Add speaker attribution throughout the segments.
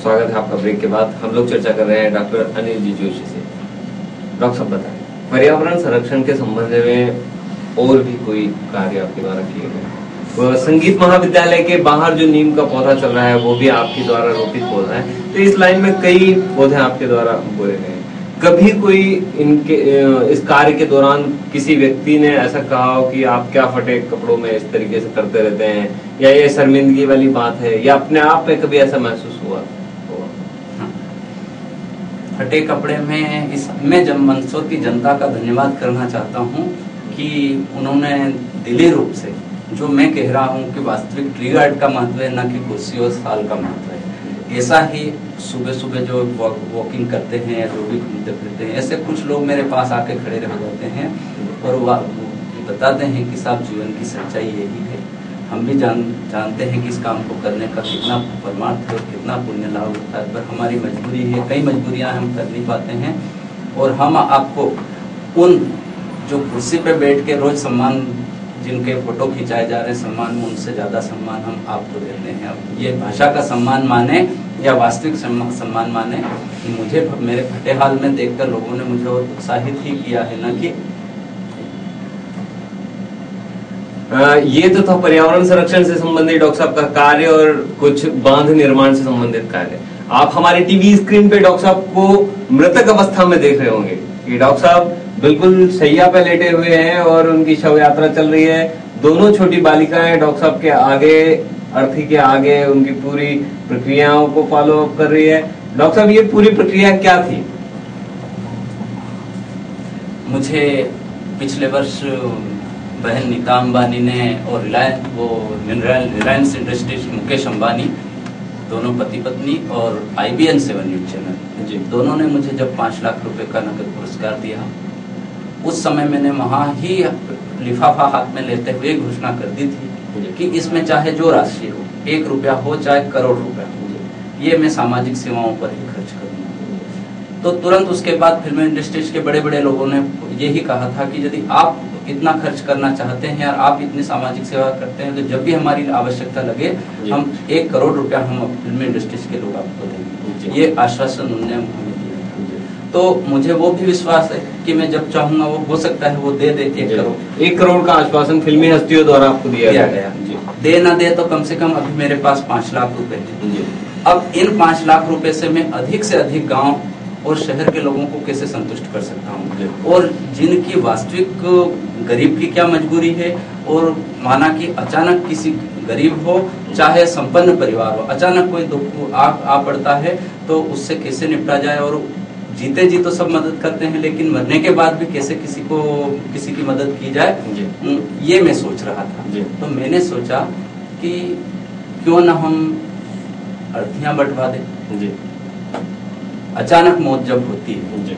Speaker 1: स्वागत है आपका ब्रेक के बाद। हम लोग चर्चा कर रहे हैं डॉक्टर अनिल जी जोशी से। डॉक्टर साहब बताएं, पर्यावरण संरक्षण के संबंध में और भी कोई कार्य आपके द्वारा किए गए? संगीत महाविद्यालय के बाहर जो नीम का पौधा चल रहा है वो भी आपके द्वारा रोपित पौधा है, तो इस लाइन में कई पौधे आपके द्वारा बोले गए हैं। कभी कोई इनके इस कार्य के दौरान किसी व्यक्ति ने ऐसा कहा हो कि आप क्या फटे कपड़ों में इस तरीके से करते रहते हैं, या ये शर्मिंदगी वाली बात है, या अपने आप पे कभी ऐसा महसूस हुआ?
Speaker 2: फटे कपड़े में मैं जब मंदसौर की जनता का धन्यवाद करना चाहता हूं कि उन्होंने दिली रूप से जो मैं कह रहा हूं कि वास्तविक ट्री गार्ड का महत्व है, न कि कुर्सी और साल का महत्व है। ऐसा ही सुबह सुबह जो वॉकिंग करते हैं या जो भी घूमते फिरते हैं, ऐसे कुछ लोग मेरे पास आके खड़े रह जाते हैं और बताते हैं कि साहब जीवन की सच्चाई यही है। हम भी जानते हैं कि इस काम को करने का कितना परमार्थ है और कितना पुण्य लाभ होता है, पर हमारी मजबूरी है, कई मजबूरियां हम कर नहीं पाते हैं। और हम आपको उन जो कुर्सी पे बैठ के रोज सम्मान, जिनके फोटो खिंचाए जा रहे हैं सम्मान में, उनसे ज्यादा सम्मान हम आपको देते हैं। अब ये भाषा का सम्मान माने या वास्तविक सम्मान माने, मुझे मेरे फटे हाल में देखकर लोगों ने मुझे और उत्साहित ही किया है, न कि
Speaker 1: ये तो था पर्यावरण संरक्षण से संबंधित डॉक्टर साहब का कार्य और कुछ बांध निर्माण से संबंधित कार्य। आप हमारे टीवी स्क्रीन पे डॉक्टर साहब को मृतक अवस्था में देख रहे होंगे कि डॉक्टर साहब बिल्कुल शैया पे लेटे हुए हैं और उनकी शव यात्रा चल रही है। दोनों छोटी बालिकाएं डॉक्टर साहब के आगे, अर्थी के आगे उनकी पूरी प्रक्रियाओं को फॉलो अप कर रही है। डॉक्टर साहब, ये पूरी प्रक्रिया क्या थी?
Speaker 2: मुझे पिछले वर्ष बहन नीता अंबानी ने और रिलायंस इंडस्ट्रीज मुकेश अंबानी, दोनों पति पत्नी, और IBN 7 न्यूज चैनल जी, दोनों ने मुझे जब 5 लाख रुपए का नकद पुरस्कार दिया, उस समय मैंने वहां ही लिफाफा हाथ में लेते हुए घोषणा कर दी थी कि इसमें चाहे जो राशि हो, 1 रुपया हो चाहे करोड़ रुपया हो, ये मैं सामाजिक सेवाओं पर ही खर्च करूंगा। तो तुरंत उसके बाद फिल्म इंडस्ट्रीज के बड़े बड़े लोगों ने यही कहा था कि यदि आप इतना खर्च करना चाहते हैं और आप इतनी सामाजिक सेवा करते हैं, तो जब भी हमारी आवश्यकता लगे हम 1 करोड़ रुपया हम फिल्म इंडस्ट्रीज के लोग आपको देंगे। ये आश्वासन उन्होंने हमें दिया था। तो मुझे वो भी विश्वास है कि मैं जब चाहूंगा वो हो सकता है वो दे 1 करोड़ का आश्वासन फिल्मी हस्तियों द्वारा आपको दिया गया। दे ना दे तो कम से कम अभी मेरे पास 5 लाख रुपए है। अब इन 5 लाख रुपए से मैं अधिक से अधिक गाँव और शहर के लोगों को कैसे संतुष्ट कर सकता हूँ, और जिनकी वास्तविक गरीब की क्या मजबूरी है, और माना कि अचानक किसी गरीब हो चाहे संपन्न परिवार हो, अचानक कोई दुख आ पड़ता है तो उससे कैसे निपटा जाए। और जीते जी तो सब मदद करते हैं, लेकिन मरने के बाद भी कैसे किसी की मदद की जाए, ये मैं सोच रहा था। तो मैंने सोचा कि क्यों ना हम अर्थियां बंटवा दें। अचानक मौत जब होती है,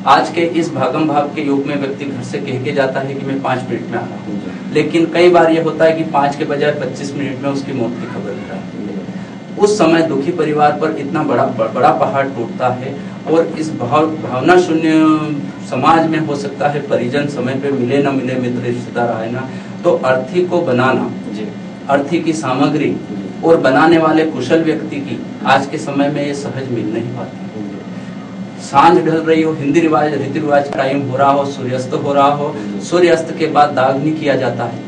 Speaker 2: आज के इस भागम भाग के युग में व्यक्ति घर से कह के जाता है कि मैं 5 मिनट में आ रहा हूँ, लेकिन कई बार ये होता है कि 5 के बजाय 25 मिनट में उसकी मौत की खबर मिला। उस समय दुखी परिवार पर इतना बड़ा पहाड़ टूटता है, और इस भावना शून्य समाज में हो सकता है परिजन समय पे मिले ना मिले, मित्र रिश्तेदार आए ना, तो अर्थी को बनाना, अर्थी की सामग्री और बनाने वाले कुशल व्यक्ति की आज के समय में ये सहज मिल नहीं पाती। सांझ ढल रही हो, हिंदी रीति रिवाज टाइम हो रहा हो, सूर्यास्त हो रहा हो, सूर्यास्त के बाद दाग नहीं किया जाता है,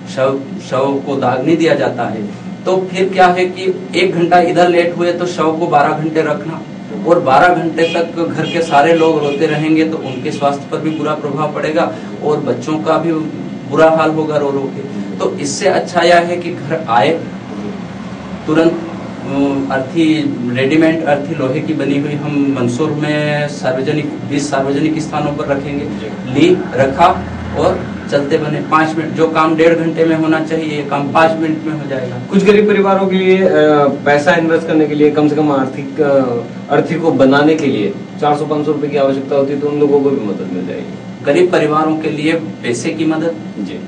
Speaker 2: शव को दाग नहीं दिया जाता है, तो फिर क्या है कि 1 घंटा इधर लेट हुए तो शव को 12 घंटे रखना, और 12 घंटे तक घर के सारे लोग रोते रहेंगे तो उनके स्वास्थ्य पर भी बुरा प्रभाव पड़ेगा और बच्चों का भी बुरा हाल होगा रो रो के। तो इससे अच्छा यह है कि घर आए तुरंत अर्थी, रेडीमेड अर्थी लोहे की बनी हुई हम मंदसौर में 20 सार्वजनिक स्थानों पर रखेंगे, रखा और चलते बने। 5 मिनट जो काम 1.5 घंटे में होना चाहिए, ये काम 5 मिनट में हो जाएगा।
Speaker 1: कुछ गरीब परिवारों के लिए पैसा इन्वेस्ट करने के लिए कम से कम अर्थी को बनाने के लिए 400-500 रुपए की आवश्यकता होती है, तो उन लोगों को भी मदद मिल जाएगी।
Speaker 2: गरीब परिवारों के लिए पैसे की मदद जी,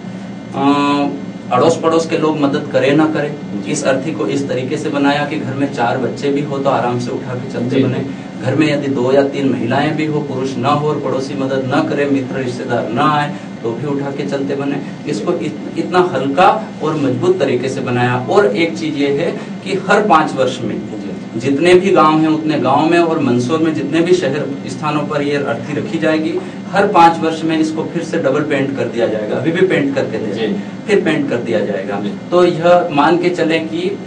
Speaker 2: अड़ोस पड़ोस के लोग मदद करे ना करे, इस अर्थी को इस तरीके से बनाया कि घर में 4 बच्चे भी हो तो आराम से उठा के चलते बने। घर में यदि 2 या 3 महिलाएं भी हो, पुरुष ना हो और पड़ोसी मदद ना करे, मित्र रिश्तेदार ना आए तो भी उठा के चलते बने। इसको इतना हल्का और मजबूत तरीके से बनाया। और एक चीज ये है कि हर 5 वर्ष में जितने भी गांव हैं उतने गांव में और मंदसौर में जितने भी शहर स्थानों पर ये अर्थी रखी जाएगी। हर 5 वर्ष में इसको फिर से डबल पेंट कर दिया जाएगा, अभी भी पेंट करके दे, फिर पेंट कर दिया जाएगा। तो यह मान के चले कि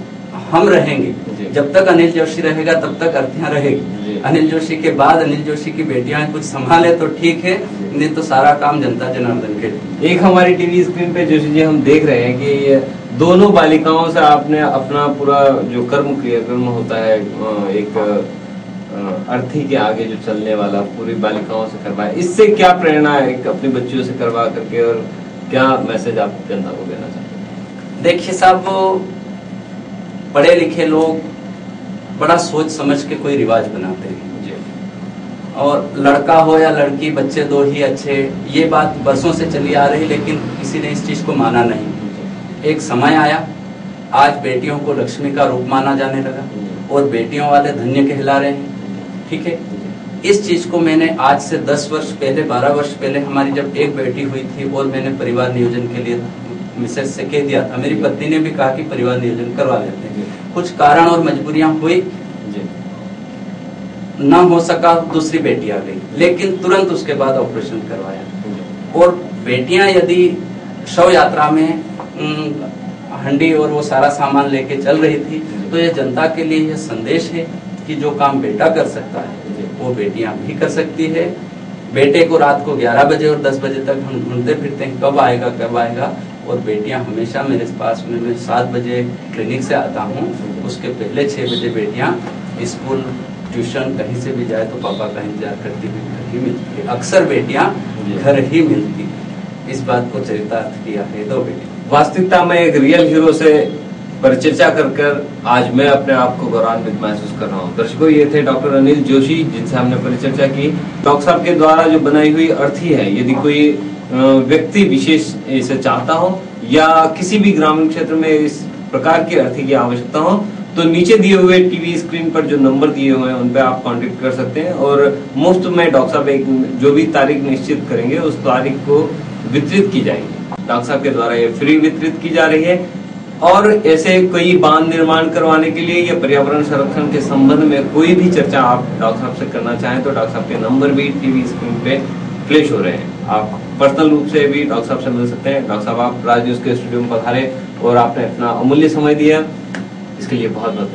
Speaker 2: हम रहेंगे, जब तक अनिल जोशी रहेगा तब तक अर्थियां रहेगी। अनिल जोशी के बाद अनिल जोशी की बेटियां कुछ संभाले तो ठीक है, नहीं तो सारा काम जनता जनार्दन के।
Speaker 1: एक हमारी टीवी स्क्रीन पे जोशी जी हम देख रहे हैं कि दोनों बालिकाओं से आपने अपना पूरा जो क्रियाकर्म होता है एक अर्थी के आगे जो चलने वाला पूरी बालिकाओं से करवाया, इससे क्या प्रेरणा है अपनी बच्चियों से करवा करके, और क्या मैसेज आप जनता को देना चाहते हैं?
Speaker 2: देखिए साहब, पढ़े लिखे लोग बड़ा सोच समझ के कोई रिवाज बनाते हैं, और लड़का हो या लड़की, बच्चे दो ही अच्छे, ये बात बरसों से चली आ रही, लेकिन किसी ने इस चीज को माना नहीं। एक समय आया, आज बेटियों को लक्ष्मी का रूप माना जाने लगा और बेटियों वाले धन्य कहला रहे हैं। ठीक है, इस चीज को मैंने आज से 10 वर्ष पहले, 12 वर्ष पहले हमारी जब एक बेटी हुई थी और मैंने परिवार नियोजन के लिए मिसेज से कह दिया था, मेरी पत्नी ने भी कहा कि परिवार नियोजन करवा लेते हैं। कुछ कारण और मजबूरियां हुई, ना हो सका, दूसरी बेटी आ गई, लेकिन तुरंत उसके बाद ऑपरेशन करवाया। और बेटियां यदि शव यात्रा में हंडी और वो सारा सामान लेके चल रही थी, तो ये जनता के लिए यह संदेश है कि जो काम बेटा कर सकता है वो बेटियां भी कर सकती है। बेटे को रात को 11 बजे और 10 बजे तक हम ढूंढते फिरते हैं कब आएगा कब आएगा, और बेटियां हमेशा मेरे पास में, मैं 7 बजे क्लिनिक से आता हूँ, उसके पहले 6 बजे बेटियां स्कूल ट्यूशन कहीं से भी जाए तो पापा का इंतजार करती हुई घर ही मिलती है। अक्सर बेटियां घर ही मिलती है। इस बात को चरितार्थ किया है 2 बेटी।
Speaker 1: वास्तविकता में एक रियल हीरो से परिचर्चा कर आज मैं अपने आप को गौरवान्वित महसूस कर रहा हूँ। दर्शकों, ये थे डॉक्टर अनिल जोशी, जिनसे हमने परिचर्चा की। डॉक्टर साहब के द्वारा जो बनाई हुई अर्थी है, यदि कोई व्यक्ति विशेष इसे चाहता हो या किसी भी ग्रामीण क्षेत्र में इस प्रकार की अर्थी की आवश्यकता हो, तो नीचे दिए हुए टीवी स्क्रीन पर जो नंबर दिए हुए हैं उन पे आप कांटेक्ट कर सकते हैं, और मुफ्त में डॉक्टर साहब एक जो भी तारीख निश्चित करेंगे उस तारीख को वितरित की जाएगी। डॉक्टर साहब के द्वारा ये फ्री वितरित की जा रही है। और ऐसे कोई बांध निर्माण करवाने के लिए या पर्यावरण संरक्षण के संबंध में कोई भी चर्चा आप डॉक्टर साहब से करना चाहें तो डॉक्टर साहब के नंबर भी टीवी स्क्रीन पे फ्लैश हो रहे हैं। आप पर्सनल रूप से भी डॉक्टर साहब से मिल सकते हैं। डॉक्टर साहब, आप राज न्यूज के स्टूडियो में पधारे और आपने अपना अमूल्य समय दिया, इसके लिए बहुत बहुत